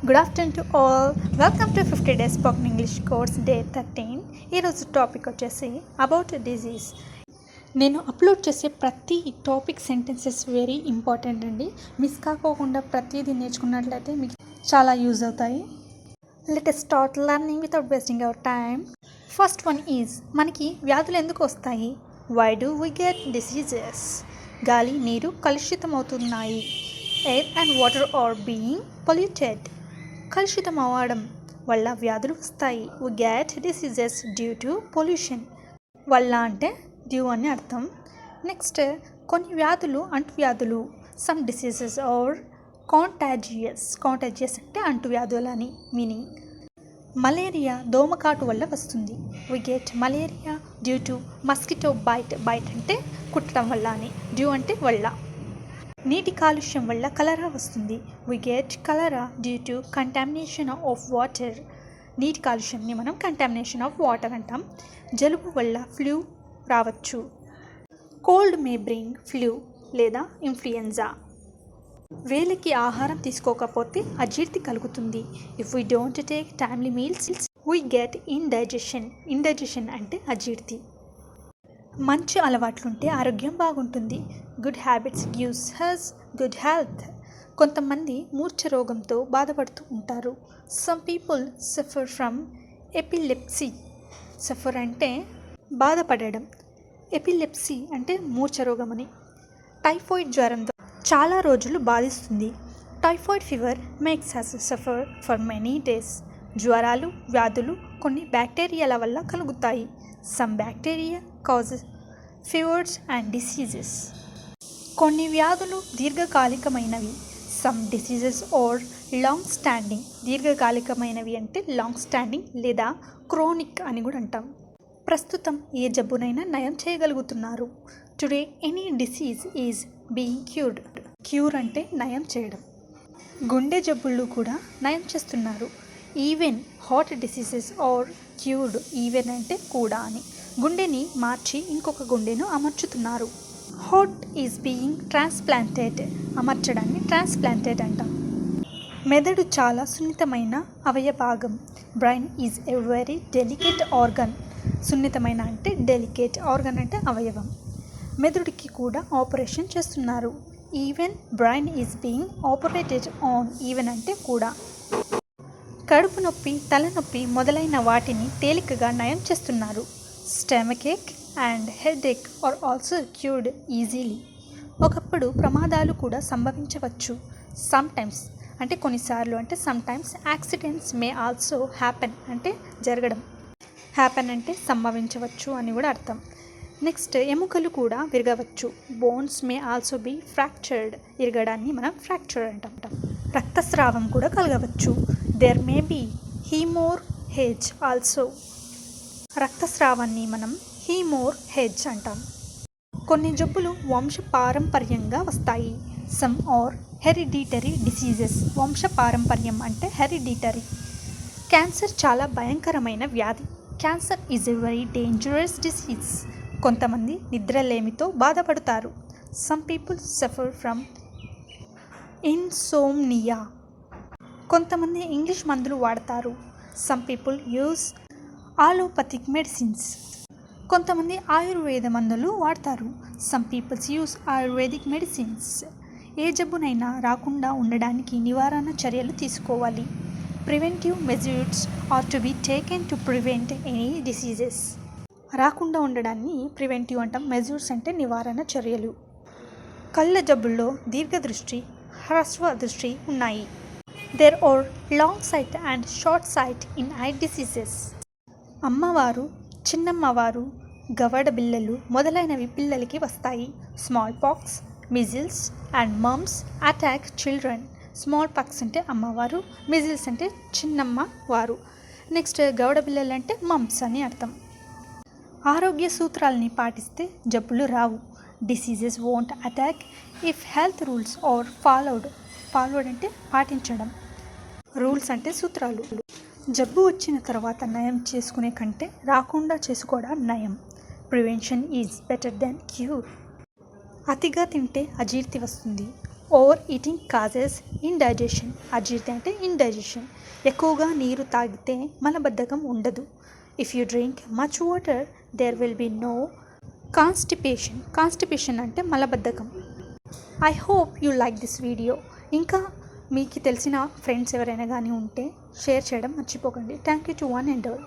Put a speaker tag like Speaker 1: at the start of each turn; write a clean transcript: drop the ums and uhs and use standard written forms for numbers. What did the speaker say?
Speaker 1: Good afternoon to all. Welcome to 50 Days Spoken English Course Day 13. ఈరోజు topic వచ్చేసి about disease. నేను upload చేసే ప్రతి టాపిక్ సెంటెన్సెస్ వెరీ ఇంపార్టెంట్ అండి. Miss కాకోకుండా ప్రతిదీ నేర్చుకున్నట్లయితే మీకు చాలా యూజ్ అవుతాయి. Let us start learning without wasting our time. First one is, మనకి వ్యాధులు ఎందుకు వస్తాయి? Why do we get diseases? గాలి నీరు కలుషితమవుతున్నాయి. Air and water are being polluted. కలుషితం అవ్వడం వల్ల వ్యాధులు వస్తాయి. We get diseases due to pollution. వల్ల అంటే డ్యూ అని అర్థం. నెక్స్ట్, కొన్ని వ్యాధులు అంటువ్యాధులు. Some diseases are contagious. Contagious అంటే అంటువ్యాధులు అని మీనింగ్. మలేరియా దోమకాటు వల్ల వస్తుంది. We get malaria due to mosquito bite. Bite అంటే కుట్టడం వల్ల అని, డ్యూ అంటే వల్ల. నీటి కాలుష్యం వల్ల కలరా వస్తుంది. We get cholera due to contamination of water. నీటి కాలుష్యంని మనం కంటామినేషన్ ఆఫ్ వాటర్ అంటాం. జలుబు వల్ల ఫ్లూ రావచ్చు. కోల్డ్ మే బ్రింగ్ ఫ్లూ లేదా ఇన్ఫ్లుయెంజా. వేళకి ఆహారం తీసుకోకపోతే అజీర్తి కలుగుతుంది. If we don't take timely meals we get indigestion. Indigestion అంటే అజీర్తి. మంచి అలవాట్లుంటే ఆరోగ్యం బాగుంటుంది. Good habits gives has good health. కొంతమంది మూర్ఛ రోగంతో బాధపడుతూ ఉంటారు. Some people suffer from epilepsy. Suffer అంటే బాధపడడం, ఎపిలెప్సీ అంటే మూర్ఛ రోగం అని. టైఫాయిడ్ జ్వరంతో చాలా రోజులు బాధిస్తుంది. Typhoid fever makes us suffer for many days. జ్వరాలు వ్యాధులు కొన్ని బ్యాక్టీరియాల వల్ల కలుగుతాయి. Some bacteria causes fevers and diseases. కొన్ని వ్యాధులు దీర్ఘకాలికమైనవి. Some diseases are long standing. దీర్ఘకాలికమైనవి అంటే లాంగ్ స్టాండింగ్ లేదా క్రోనిక్ అని కూడా అంటాం. ప్రస్తుతం ఏ జబ్బునైనా నయం చేయగలుగుతున్నారు. Today any disease is being cured. Cure అంటే నయం చేయడం. గుండె జబ్బులు కూడా నయం చేస్తున్నారు. Even heart diseases are cured. Even అంటే కూడా అని. గుండెని మార్చి ఇంకొక గుండెను అమర్చుతున్నారు. Heart is being transplanted. అమర్చడాన్ని ట్రాన్స్ప్లాంటెడ్ అంటాం. మెదడు చాలా సున్నితమైన అవయభాగం. Brain is a very delicate organ. సున్నితమైన అంటే డెలికేట్, ఆర్గన్ అంటే అవయవం. మెదడుకి కూడా ఆపరేషన్ చేస్తున్నారు. Even brain is being operated on. Even అంటే కూడా. కడుపు నొప్పి, తలనొప్పి మొదలైన వాటిని తేలికగా నయం చేస్తున్నారు. Stomach ache and headache are also cured easily. ఒకప్పుడు ప్రమాదాలు కూడా సంభవించవచ్చు. సమ్ టైమ్స్ అంటే కొన్నిసార్లు అంటే sometimes. Accidents may also happen అంటే జరగడం. హ్యాపెన్ అంటే సంభవించవచ్చు అని కూడా అర్థం. నెక్స్ట్, ఎముకలు కూడా విరగవచ్చు. Bones may also be fractured. ఇరగడాన్ని మనం ఫ్రాక్చర్ అంటాం. రక్తస్రావం కూడా కలగవచ్చు. There may be haemorrhage also. రక్తస్రావాన్ని మనం హీమోర్హేజ్ అంటాం. కొన్ని జబ్బులు వంశపారంపర్యంగా వస్తాయి. Some are hereditary diseases. వంశపారంపర్యం అంటే హెరిడిటరీ. క్యాన్సర్ చాలా భయంకరమైన వ్యాధి. Cancer is a very dangerous disease. కొంతమంది నిద్రలేమితో బాధపడతారు. Some people suffer from insomnia. కొంతమంది ఇంగ్లీష్ మందులు వాడతారు. Some people use allopathic medicines. కొంతమంది ఆయుర్వేద మందులు వాడతారు. Some peoples use ayurvedic medicines. ఏ జబ్బునైనా రాకుండా ఉండడానికి నివారణ చర్యలు తీసుకోవాలి. Preventive measures are to be taken to prevent any diseases. రాకుండా ఉండడాన్ని ప్రివెంటివ్ అంటాం. మెజర్స్ అంటే నివారణ చర్యలు. కళ్ళ జబ్బుల్లో దీర్ఘదృష్టి, హ్రస్వ దృష్టి ఉన్నాయి. There are long sight and short sight in eye diseases. అమ్మవారు, చిన్నమ్మవారు, గవడ బిళ్ళలు మొదలైనవి పిల్లలకి వస్తాయి. Small pox, measles and mumps attack children. Smallpox అంటే అమ్మవారు, మిజిల్స్ అంటే చిన్నమ్మ వారు. నెక్స్ట్, గవడ బిళ్ళలు అంటే మమ్స్ అని అర్థం. ఆరోగ్య సూత్రాలని పాటిస్తే జబ్బులు రావు. Diseases won't attack if health rules are followed. Followed అంటే పాటించడం. రూల్స్ అంటే సూత్రాలు. జబ్బు వచ్చిన తర్వాత నయం చేసుకునే కంటే రాకుండా చేసుకోవడం నయం. Prevention is better than cure. అతిగా తింటే అజీర్తి వస్తుంది. Overeating causes indigestion. అజీర్తి అంటే ఇండైజెషన్. ఎక్కువగా నీరు తాగితే మలబద్ధకం ఉండదు. If you drink much water there will be no constipation. Constipation అంటే మలబద్ధకం. I hope you like this video. ఇంకా మీకు తెలిసిన ఫ్రెండ్స్ ఎవరైనా కానీ ఉంటే షేర్ చేయడం మర్చిపోకండి. Thank you to one and all.